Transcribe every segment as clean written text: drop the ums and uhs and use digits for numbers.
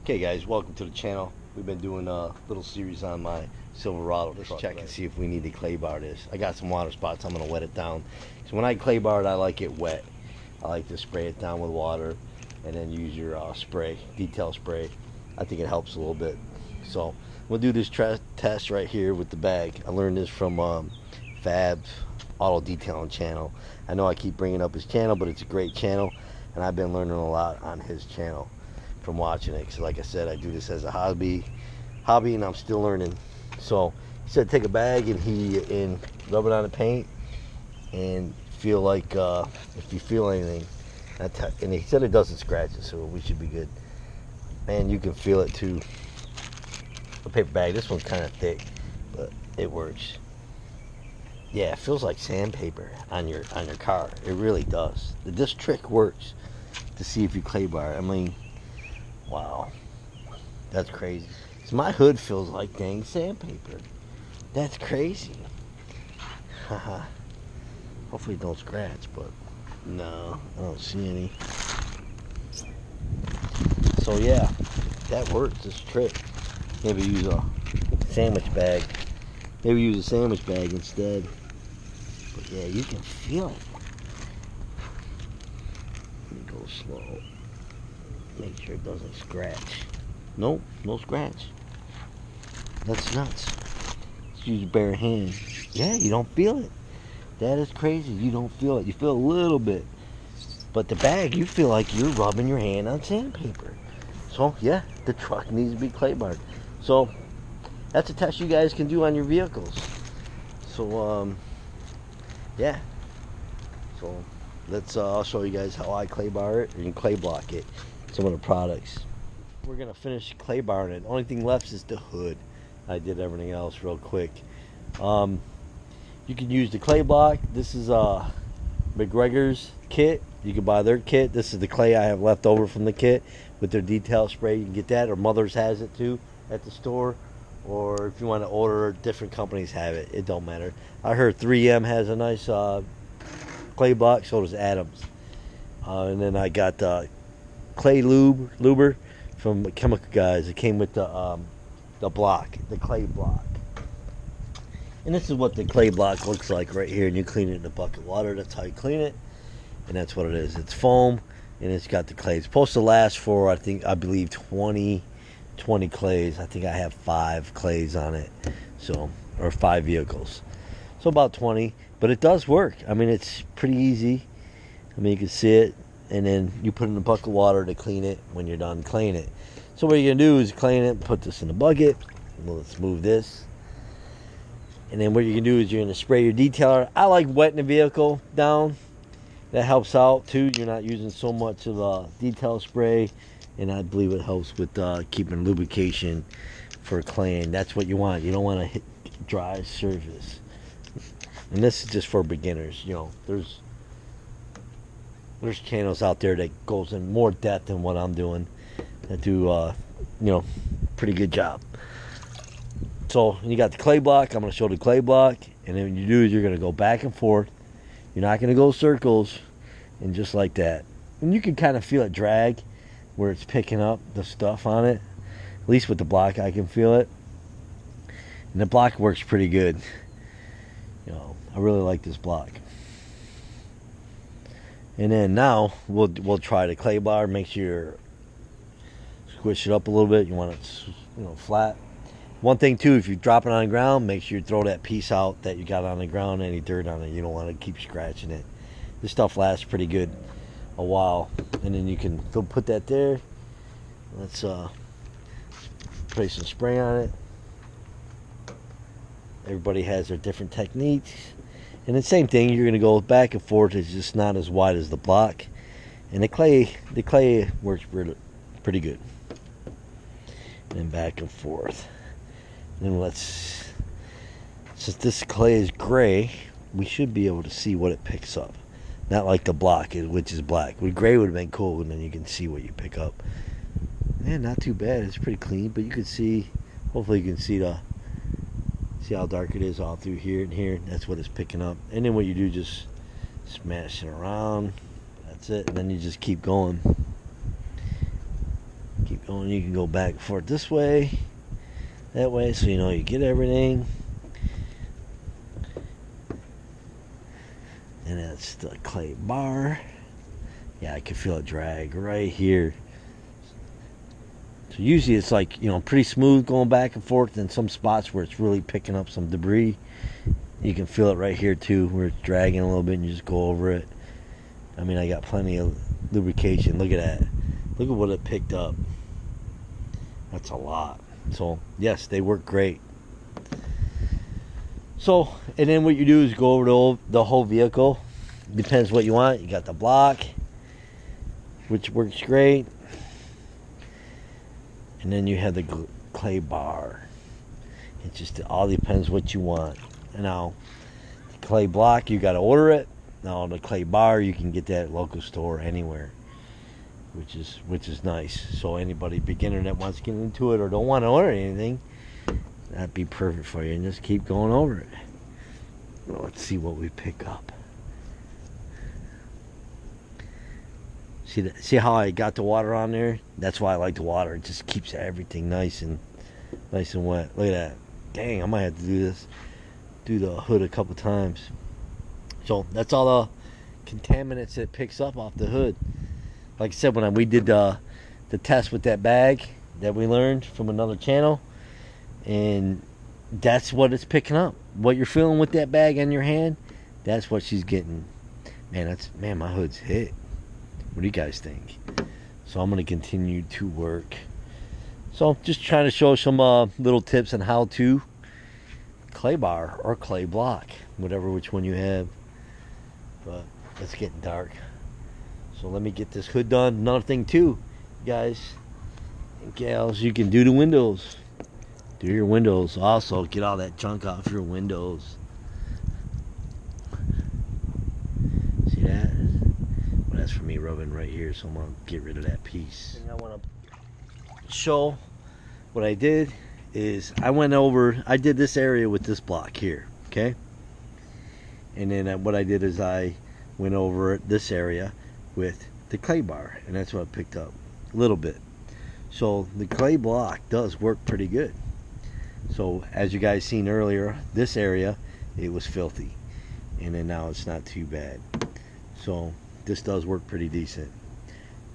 Okay guys, welcome to the channel. We've been doing a little series on my Silverado. Let's check and see if we need to clay bar this. I got some water spots, I'm gonna wet it down. So when I clay bar it, I like it wet. I like to spray it down with water and then use your spray, detail spray. I think it helps a little bit. So we'll do this test right here with the bag. I learned this from Fab's Auto Detailing channel. I know I keep bringing up his channel, but it's a great channel and I've been learning a lot on his channel from watching it, because like I said, I do this as a hobby and I'm still learning. So he said take a bag and rub it on the paint and feel like if you feel anything, and he said it doesn't scratch it, so we should be good. And you can feel it too. The paper bag, this one's kind of thick, but it works. Yeah, it feels like sandpaper on your car. It really does. This trick works to see if you clay bar. I mean, wow, that's crazy. So my hood feels like dang sandpaper. That's crazy. Haha. Hopefully it don't scratch, but no, I don't see any. So yeah, that works, this trick. Maybe use a sandwich bag. Maybe use a sandwich bag instead. But yeah, you can feel it. Let me go slow. Make sure it doesn't scratch. Nope, no scratch. That's nuts. Let's use bare hand. Yeah, you don't feel it. That is crazy. You don't feel it. You feel a little bit. But the bag, you feel like you're rubbing your hand on sandpaper. So yeah, the truck needs to be clay barred. So that's a test you guys can do on your vehicles. So yeah. So let's I'll show you guys how I clay bar it and clay block it. Some of the products. We're gonna finish clay barring it. The only thing left is the hood. I did everything else real quick. You can use the clay block. This is Meguiar's kit. You can buy their kit. This is the clay I have left over from the kit with their detail spray. You can get that, or Mother's has it too at the store. Or if you want to order, different companies have it. It don't matter. I heard 3M has a nice clay block. So does Adams. And then I got clay luber from Chemical Guys. It came with the block, the clay block. And this is what the clay block looks like right here. And you clean it in a bucket of water. That's how you clean it. And that's what it is. It's foam and it's got the clay. It's supposed to last for I believe 20 clays. I think I have 5 clays on it. So, or 5 vehicles. So about 20, but it does work. I mean, it's pretty easy. I mean, you can see it. And then you put it in a bucket of water to clean it when you're done cleaning it. So what you're going to do is clean it, put this in the bucket. Well, let's move this. And then what you're going to do is you're going to spray your detailer. I like wetting the vehicle down. That helps out too. You're not using so much of a detail spray. And I believe it helps with keeping lubrication for claying. That's what you want. You don't want to hit dry surface. And this is just for beginners. You know, there's channels out there that goes in more depth than what I'm doing that do you know, pretty good job. So you got the clay block. I'm going to show the clay block, and then what you do is you're going to go back and forth. You're not going to go circles, and just like that. And you can kind of feel it drag where it's picking up the stuff on it. At least with the block I can feel it, and the block works pretty good. You know, I really like this block. And then now we'll try the clay bar. Make sure you squish it up a little bit. You want it, you know, flat. One thing too, if you drop it on the ground, make sure you throw that piece out that you got on the ground. Any dirt on it, you don't want to keep scratching it. This stuff lasts pretty good a while. And then you can put that there. Let's spray some spray on it. Everybody has their different techniques. And the same thing, you're going to go back and forth. It's just not as wide as the block. And the clay works pretty good. And then back and forth. And then since this clay is gray, we should be able to see what it picks up. Not like the block, which is black. With gray would have been cool, and then you can see what you pick up. Man, not too bad. It's pretty clean, but you can see, hopefully you can see how dark it is all through here and here. That's what it's picking up. And then what you do, just smash it around. That's it. And then you just keep going. Keep going, you can go back and forth this way, that way, so you know you get everything. And that's the clay bar. Yeah, I can feel it drag right here. So usually it's like, you know, pretty smooth going back and forth. In some spots where it's really picking up some debris, you can feel it right here too, where it's dragging a little bit and you just go over it. I mean, I got plenty of lubrication. Look at that. Look at what it picked up. That's a lot. So yes, they work great. So, and then what you do is go over the whole vehicle. Depends what you want. You got the block, which works great. And then you have the clay bar. It just all depends what you want. And now, the clay block, you got to order it. Now, the clay bar, you can get that at local store anywhere, which is nice. So anybody beginner that wants to get into it or don't want to order anything, that'd be perfect for you. And just keep going over it. Well, let's see what we pick up. See how I got the water on there? That's why I like the water. It just keeps everything nice and wet. Look at that. Dang, I might have to do the hood a couple times. So that's all the contaminants it picks up off the hood. Like I said, when we did the test with that bag that we learned from another channel, and that's what it's picking up. What you're feeling with that bag in your hand, that's what she's getting. Man, my hood's hit. What do you guys think? So I'm going to continue to work. So just trying to show some little tips on how to clay bar or clay block, which one you have. But it's getting dark. So let me get this hood done. Another thing too, guys and gals, you can do the windows. Do your windows. Also, get all that junk off your windows. See that? Well, that's for me rubbing right here, so I'm going to get rid of that piece. I want to show what I did is I did this area with this block here, okay? And then what I did is I went over this area with the clay bar, and that's what I picked up a little bit. So the clay block does work pretty good. So as you guys seen earlier, this area, it was filthy, and then now it's not too bad. So this does work pretty decent.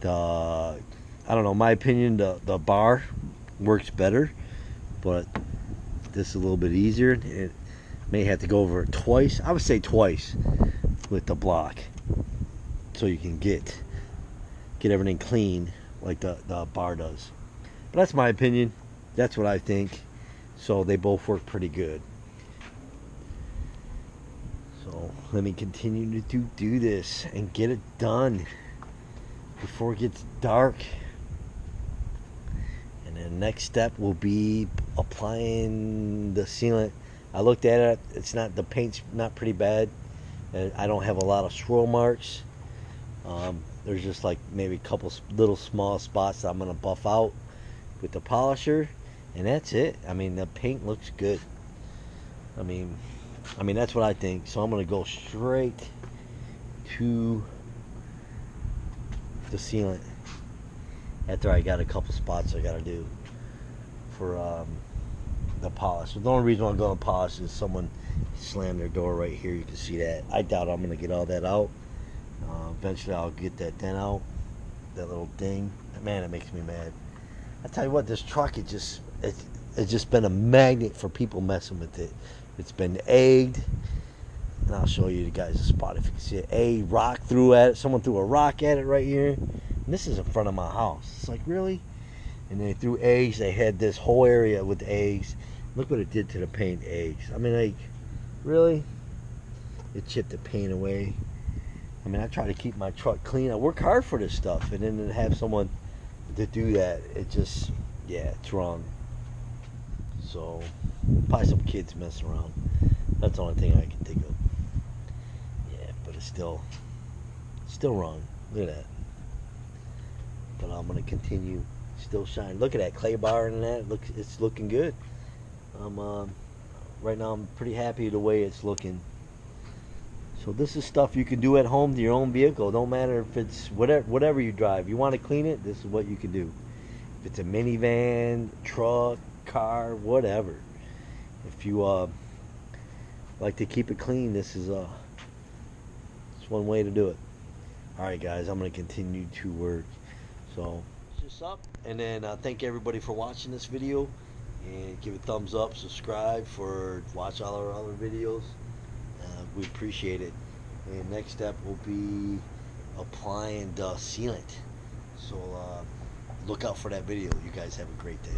I don't know, my opinion, the bar works better, but this is a little bit easier. It may have to go over it twice. I would say twice with the block, so you can get everything clean like the bar does. But that's my opinion. That's what I think. So they both work pretty good. So let me continue to do this and get it done before it gets dark. And then the next step will be applying the sealant. I looked at it. The paint's not pretty bad. I don't have a lot of swirl marks. There's just like maybe a couple little small spots that I'm gonna buff out with the polisher, and that's it. I mean, the paint looks good. I mean that's what I think. So I'm gonna go straight to the sealant after I got a couple spots I gotta do for the polish. So the only reason I'm going to polish is someone slammed their door right here. You can see that. I doubt I'm going to get all that out. Eventually I'll get that dent out, that little ding. Man, it makes me mad. I tell you what, this truck, it's just been a magnet for people messing with it. It's been egged, and I'll show you guys a spot if you can see it. Rock threw at it. Someone threw a rock at it right here. And this is in front of my house. It's like, really? And they threw eggs. They had this whole area with eggs. Look what it did to the paint. Eggs. I mean, like, really? It chipped the paint away. I mean, I try to keep my truck clean. I work hard for this stuff, and then to have someone to do that, it just, yeah, it's wrong. So probably some kids messing around. That's the only thing I can think of. Yeah, but it's still wrong. Look at that. But I'm gonna continue. Still shine. Look at that clay bar and that. It's looking good. Right now I'm pretty happy the way it's looking. So this is stuff you can do at home to your own vehicle. Don't matter if it's whatever you drive. You want to clean it, this is what you can do. If it's a minivan, truck, car, whatever. If you like to keep it clean, this is it's one way to do it. Alright guys, I'm going to continue to work. So, just up. And then thank everybody for watching this video. And give it a thumbs up, subscribe for watch all our other videos. We appreciate it. And next step will be applying the sealant. So look out for that video. You guys have a great day.